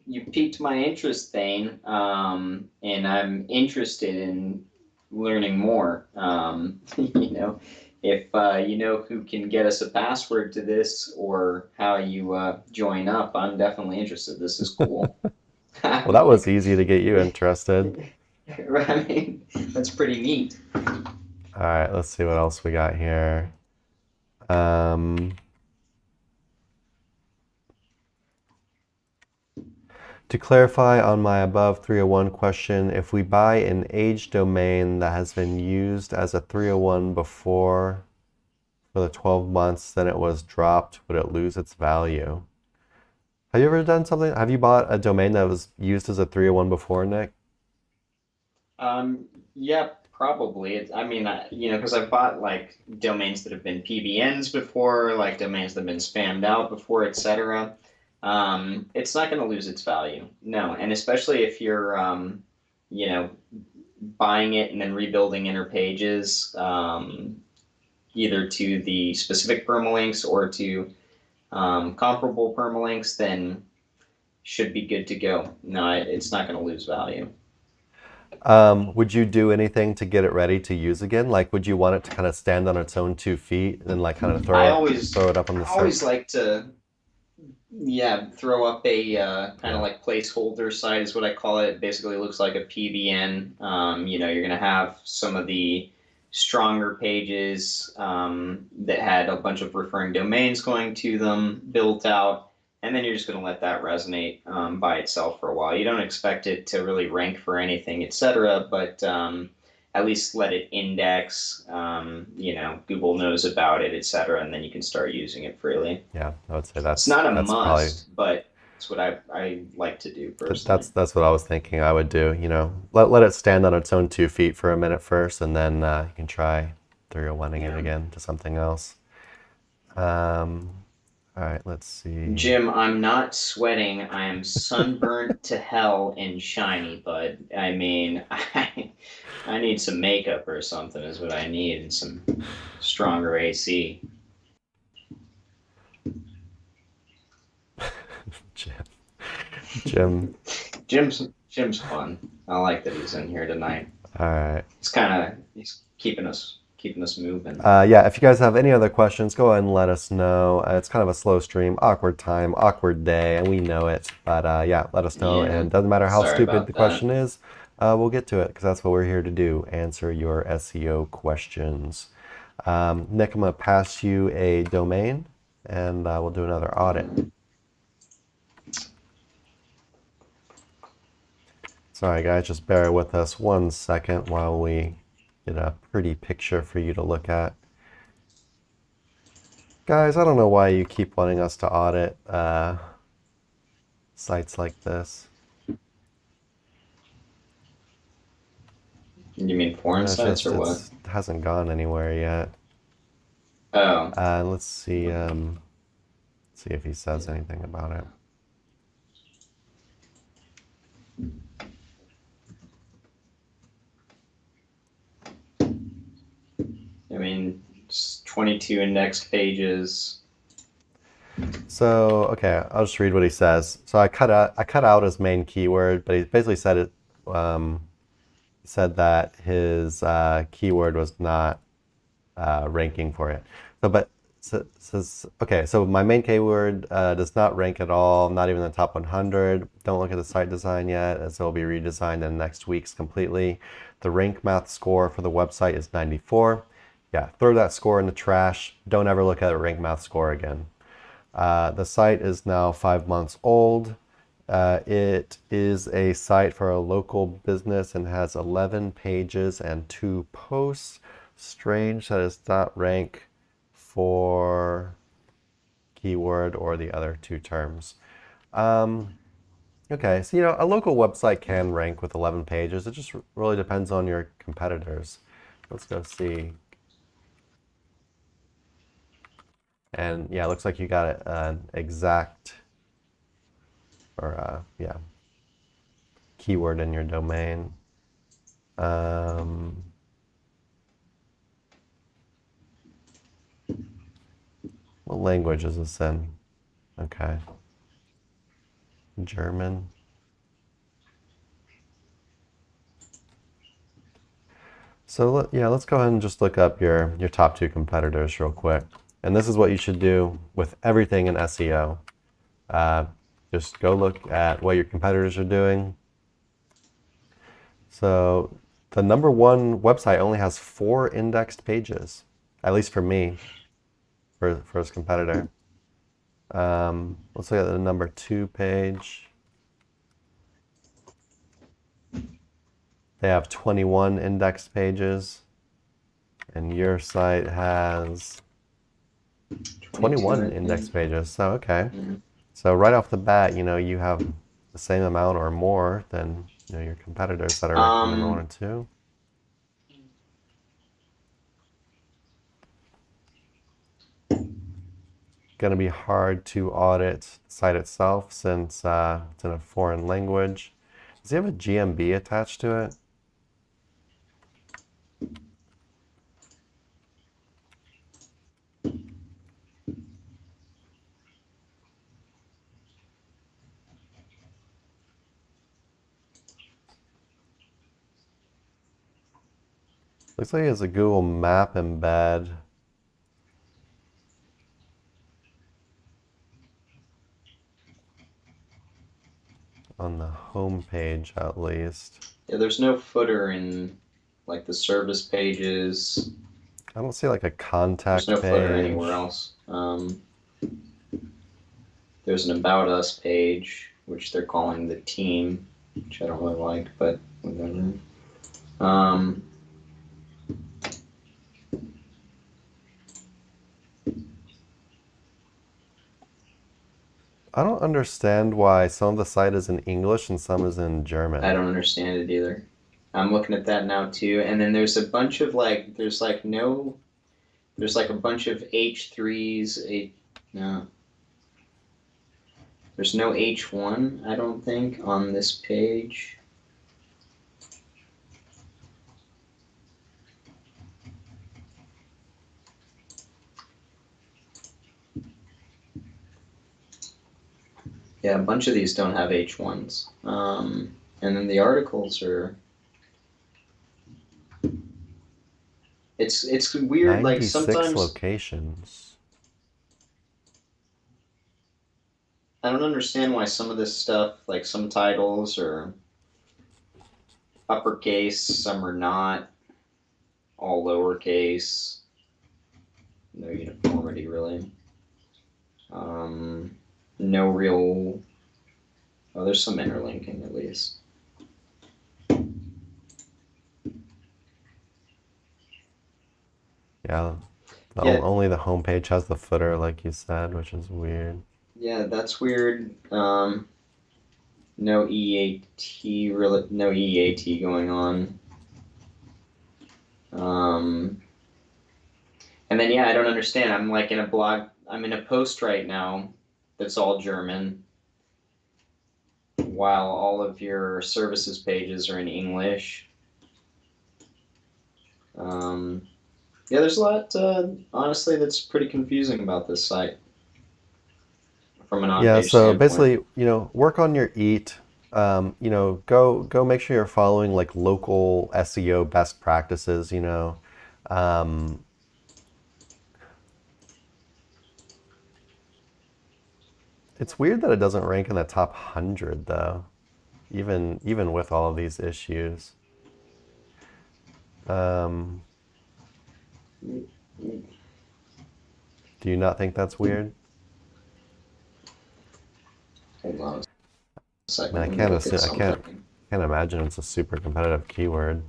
you piqued my interest, Thane, and I'm interested in learning more. If you know who can get us a password to this or how you join up, I'm definitely interested. This is cool. Well, that was easy to get you interested. I mean, that's pretty neat. All right, let's see what else we got here. To clarify on my above 301 question, if we buy an age domain that has been used as a 301 before for the 12 months, then it was dropped, would it lose its value? Have you ever done something? Have you bought a domain that was used as a 301 before, Nick? Yeah, probably. Because I've bought like domains that have been PBNs before, like domains that have been spammed out before, etc. It's not going to lose its value. No. And especially if you're, buying it and then rebuilding inner pages, either to the specific permalinks or to comparable permalinks, then should be good to go. No, it's not going to lose value. Would you do anything to get it ready to use again? Like, would you want it to kind of stand on its own 2 feet and like kind of I throw it up on the always search? like to, yeah, throw up a kind of Yeah. like placeholder site is what I call it. It basically looks like a PBN. You're going to have some of the stronger pages that had a bunch of referring domains going to them built out, and then you're just going to let that resonate by itself for a while. You don't expect it to really rank for anything, etc., but at least let it index. Google knows about it, etc., and then you can start using it freely. Yeah, I would say It's not a that's probably must, but it's what I like to do personally. that's what I was thinking I would do. Let it stand on its own 2 feet for a minute first, and then you can try 301ing it Yeah. again to something else. All right, let's see. Jim, I'm not sweating. I am sunburnt to hell and shiny, bud. I mean, I need some makeup or something is what I need, and some stronger AC. Jim. Jim. Jim's fun. I like that he's in here tonight. All right. He's keeping us moving. Yeah, if you guys have any other questions, go ahead and let us know. It's kind of a slow stream, awkward time, awkward day, and we know it. But yeah, let us know. Yeah. And doesn't matter how Sorry stupid the about that. question is, we'll get to it because that's what we're here to do, answer your SEO questions. Nick, I'm going to pass you a domain, and we'll do another audit. Sorry, guys, just bear with us 1 second while we get a pretty picture for you to look at. Guys, I don't know why you keep wanting us to audit sites like this. You mean foreign sites or what? It hasn't gone anywhere yet. Oh. Let's see if he says anything about it. I mean, it's 22 indexed pages. So, okay, I'll just read what he says. So I cut out his main keyword, but he basically said that his keyword was not ranking for it. So my main keyword does not rank at all, not even the top 100. Don't look at the site design yet, as it will be redesigned in next week's completely. The rank math score for the website is 94. Yeah, throw that score in the trash. Don't ever look at a rank math score again. The site is now 5 months old. It is a site for a local business and has 11 pages and 2 posts. Strange that it's not rank for keyword or the other 2 terms. Okay, so a local website can rank with 11 pages. It just really depends on your competitors. Let's go see. And yeah, it looks like you got an exact keyword in your domain. What language is this in? Okay. German. So let's go ahead and just look up your top 2 competitors real quick. And this is what you should do with everything in SEO. Just go look at what your competitors are doing. So the number 1 website only has 4 indexed pages, at least for me, for his competitor. Let's look at the number 2 page. They have 21 indexed pages, and your site has 21 indexed pages. So, okay. Mm-hmm. So right off the bat, you have the same amount or more than your competitors that are ranking number 1 and 2. Going to be hard to audit the site itself since it's in a foreign language. Does he have a GMB attached to it? Looks like it has a Google Map embed on the home page, at least. Yeah, there's no footer in like the service pages. I don't see like a contact There's no footer page. anywhere else. There's an About Us page, which they're calling the team, which I don't really like, but whatever. I don't understand why some of the site is in English and some is in German. I don't understand it either. I'm looking at that now too, and then there's a bunch of there's like a bunch of H3s. No, there's no H1, I don't think, on this page. Yeah, a bunch of these don't have H1s. And then the articles are. It's weird. Like 96 sometimes locations. I don't understand why some of this stuff, like some titles, are uppercase, some are not. All lowercase. No uniformity really. No real. Oh, there's some interlinking at least. Yeah, Yeah. only the homepage has the footer, like you said, which is weird. Yeah, that's weird. No EAT really, no EAT going on. And then yeah, I don't understand. I'm like in a blog. I'm in a post right now that's all German, while all of your services pages are in English. Yeah, there's a lot, honestly, that's pretty confusing about this site from an Yeah, on-page so standpoint. basically, work on your EAT. Go make sure you're following like local SEO best practices. Um, it's weird that it doesn't rank in the top 100 though, even with all of these issues. Um, do you not think that's weird? Hold on a I mean, second, let me look at I something. can't imagine it's a super competitive keyword.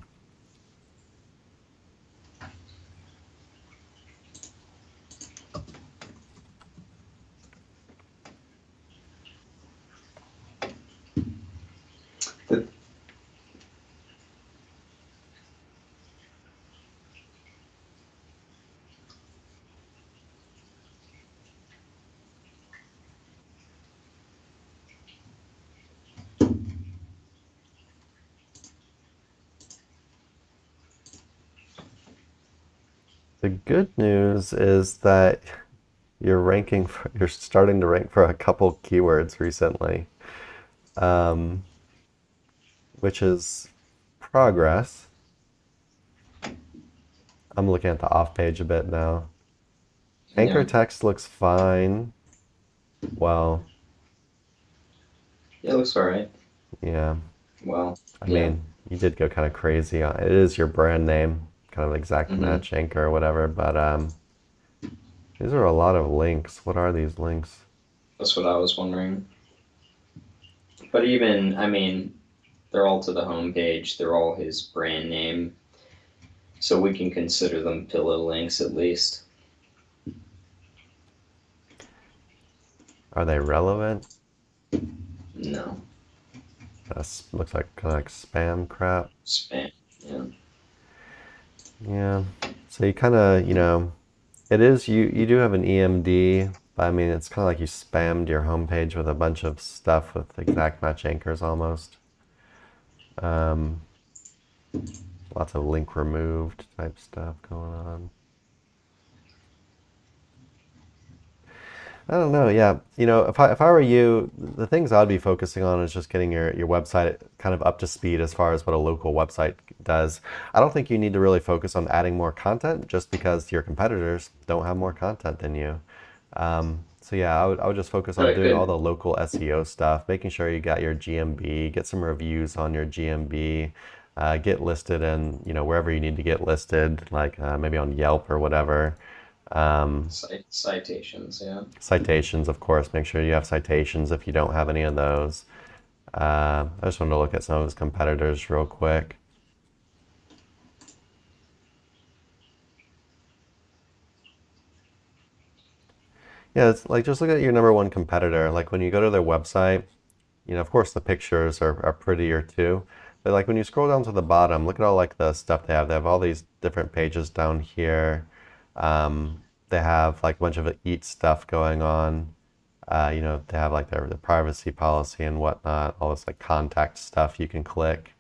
The, The good news is that you're starting to rank for a couple keywords recently, um, which is progress. I'm looking at the off page a bit now. Anchor yeah, text looks fine. Well, yeah, it looks alright. yeah. Well, I yeah. mean, you did go kind of crazy on it. Is your brand name, kind of exact match anchor or whatever, but these are a lot of links. What are these links? That's what I was wondering. But even, I mean, they're all to the homepage. They're all his brand name. So we can consider them pillow links at least. Are they relevant? No. Looks like kind of like spam crap. Spam. Yeah. Yeah. So you kind of, it is you do have an EMD, but I mean it's kind of like you spammed your homepage with a bunch of stuff with exact match anchors almost. Um, Lots of link removed type stuff going on. I don't know. Yeah, if I were you, the things I'd be focusing on is just getting your website kind of up to speed as far as what a local website does. I don't think you need to really focus on adding more content just because your competitors don't have more content than you. So yeah, I would just focus on But doing all good. the local SEO stuff, making sure you got your GMB, get some reviews on your GMB, get listed in wherever you need to get listed, like maybe on Yelp or whatever. Um, Citations, yeah. Citations, of course. Make sure you have citations if you don't have any of those. I just wanted to look at some of his competitors real quick. Yeah, it's like just look at your number one competitor. Like when you go to their website, of course the pictures are prettier too. But like when you scroll down to the bottom, look at all like the stuff they have. They have all these different pages down here. They have like a bunch of eat stuff going on. They have like their privacy policy and whatnot, all this like contact stuff you can click.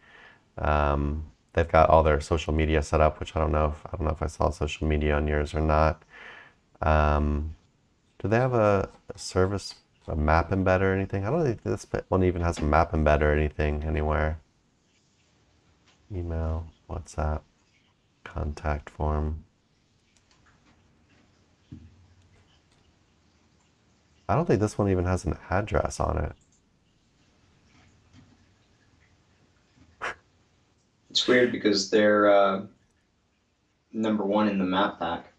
They've got all their social media set up, which I don't know if I saw social media on yours or not. Um, do they have a service, a map embed or anything? I don't think this one even has a map embed or anything anywhere. Email, WhatsApp, contact form. I don't think this one even has an address on it. It's weird because they're number one in the map pack.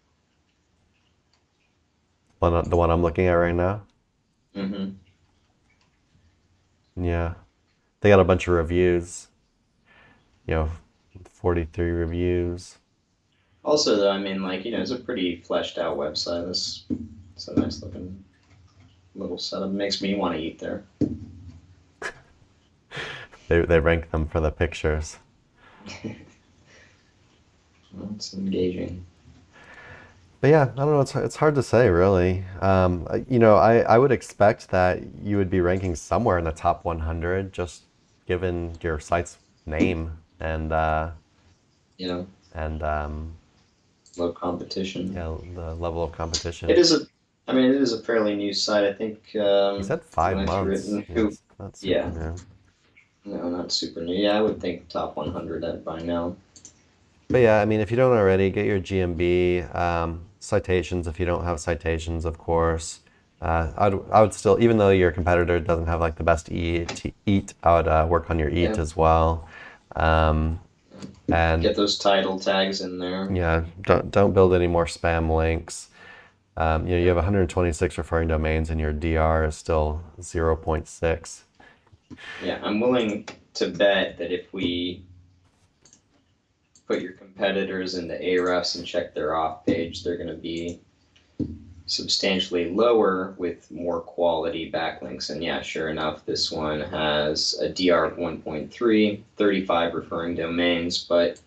The one I'm looking at right now. Hmm. Yeah, they got a bunch of reviews. You know, 43 reviews. Also, though, I mean, like, it's a pretty fleshed out website. It's a nice looking little setup. Makes me want to eat there. They rank them for the pictures. Well, it's engaging. But yeah, I don't know. It's hard to say, really. I would expect that you would be ranking somewhere in the top 100, just given your site's name and You know, and low competition. the level of competition. It is a, I mean, it is a fairly new site. I think He said when five I threw it months. in Yeah, Hoop, it's not super yeah, new. no, not super new. Yeah, I would think top 100 at by now. But yeah, I mean, if you don't already, get your GMB, citations if you don't have citations, of course. I would still, even though your competitor doesn't have like the best eat, I would work on your eat Yeah, as well. Um, and get those title tags in there. yeah, don't build any more spam links. You Yeah, have 126 referring domains and your DR is still 0.6. yeah. I'm willing to bet that if we put your competitors into Ahrefs and check their off page, they're going to be substantially lower with more quality backlinks. And yeah, sure enough, this one has a DR of 1.3, 35 referring domains. But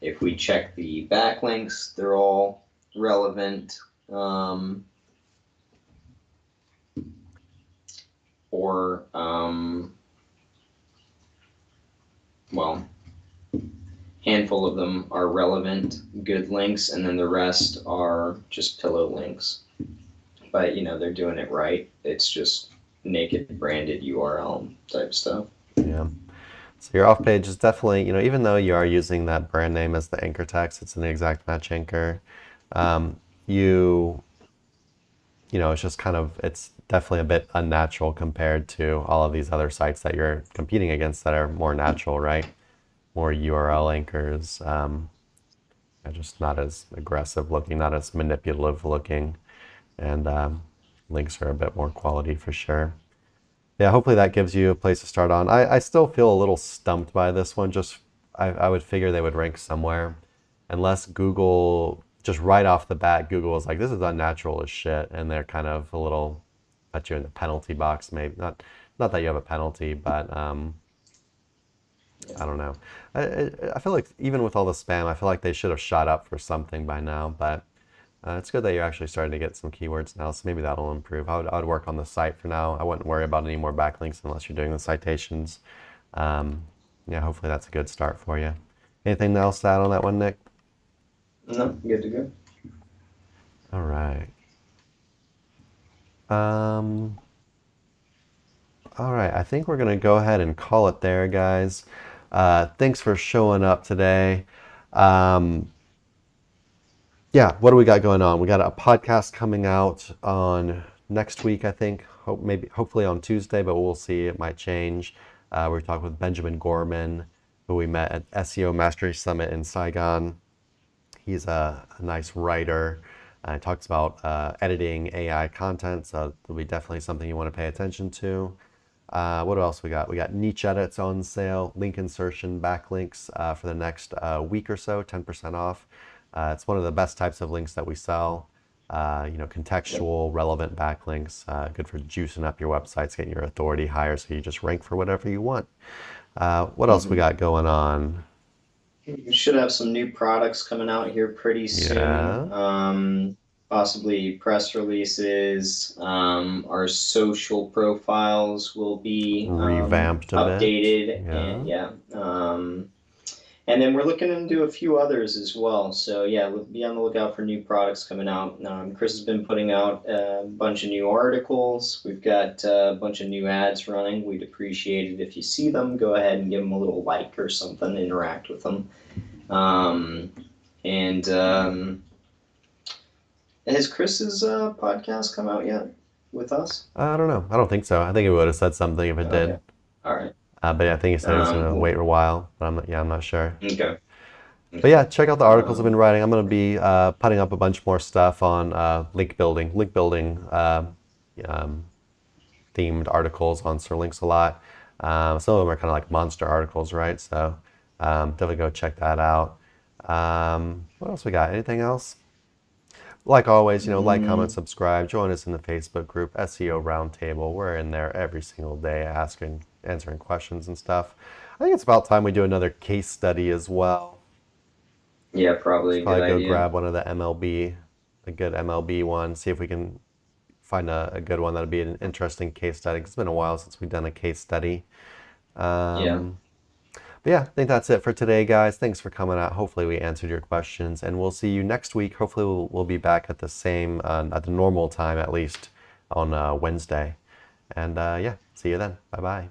if we check the backlinks, they're all relevant. Or, well, handful of them are relevant, good links, and then the rest are just pillow links. But they're doing it right. It's just naked branded URL type stuff. Yeah. So your off page is definitely, even though you are using that brand name as the anchor text, it's an exact match anchor. Um, you, it's just it's definitely a bit unnatural compared to all of these other sites that you're competing against that are more natural, right? More URL anchors, just not as aggressive looking, not as manipulative looking, and links are a bit more quality for sure. Yeah, hopefully that gives you a place to start on. I still feel a little stumped by this one. Just I would figure they would rank somewhere, unless Google just right off the bat, Google is like, this is unnatural as shit, and they're kind of a little put you in the penalty box. Maybe not that you have a penalty, but I don't know. I feel like even with all the spam, I feel like they should have shot up for something by now. But it's good that you're actually starting to get some keywords now, so maybe that'll improve. I would work on the site for now. I wouldn't worry about any more backlinks unless you're doing the citations. Um, yeah, hopefully that's a good start for you. Anything else to add on that one, Nick? No, good to go. All right. Um, all right, I think we're gonna go ahead and call it there, guys. Thanks for showing up today. Um, yeah, what do we got going on? We got a podcast coming out on next week, I think. Hopefully on Tuesday, but we'll see. It might change. We're talking with Benjamin Gorman, who we met at SEO Mastery Summit in Saigon. He's a nice writer. He talks about editing AI content, so it'll be definitely something you want to pay attention to. What else we got? We got niche edits on sale, link insertion, backlinks for the next week or so, 10% off. It's one of the best types of links that we sell. Contextual, relevant backlinks, good for juicing up your websites, getting your authority higher so you just rank for whatever you want. What else we got going on? We should have some new products coming out here pretty soon. Yeah. Possibly press releases. Our social profiles will be Revamped a updated, bit. and and then we're looking into a few others as well. So yeah, be on the lookout for new products coming out. Chris has been putting out a bunch of new articles. We've got a bunch of new ads running. We'd appreciate it if you see them. Go ahead and give them a little like or something, interact with them. And has Chris's podcast come out yet with us? I don't know. I don't think so. I think it would have said something if it did. Okay. All right. But yeah, I think he said he was going to wait a while. But I'm not sure. Okay. But yeah, check out the articles I've been writing. I'm going to be putting up a bunch more stuff on link building themed articles on Sir Links a lot. Some of them are kind of like monster articles, right? So definitely go check that out. What else we got? Anything else? Like always, like, comment, subscribe. Join us in the Facebook group, SEO Roundtable. We're in there every single day answering questions and stuff. I think it's about time we do another case study as well. Yeah, probably. Probably go grab one of the a good MLB one, see if we can find a good one. That'd be an interesting case study. It's been a while since we've done a case study. But yeah, I think that's it for today, guys. Thanks for coming out. Hopefully we answered your questions, and we'll see you next week. Hopefully we'll be back at the normal time, at least on Wednesday. And yeah, see you then. Bye-bye.